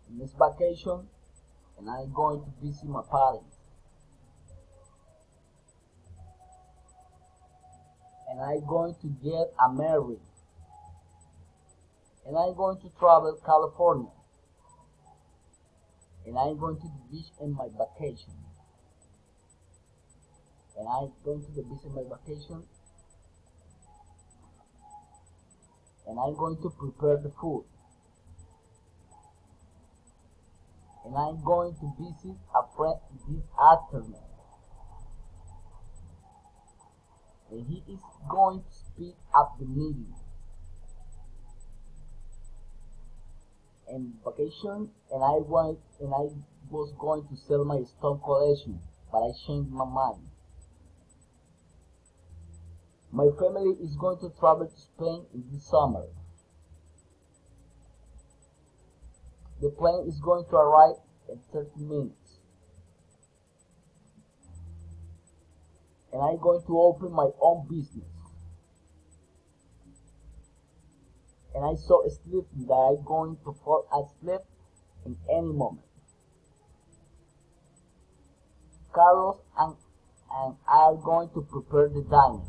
in this vacation, and I'm going to visit my parents, and I'm going to get a married, and I'm going to travel California, and I'm going to the beach in my vacation, and I'm going to the beach in my vacation, and I'm going to prepare the food, and I'm going to visit a friend this afternoon, and he is going to speak at the meeting. And vacation, and I was going to sell my stone collection, but I changed my mind. My family is going to travel to Spain in this summer. The plane is going to arrive in 30 minutes. And I'm going to open my own business. And I saw sleep that I'm going to fall asleep in any moment. Carlos and I are going to prepare the diner.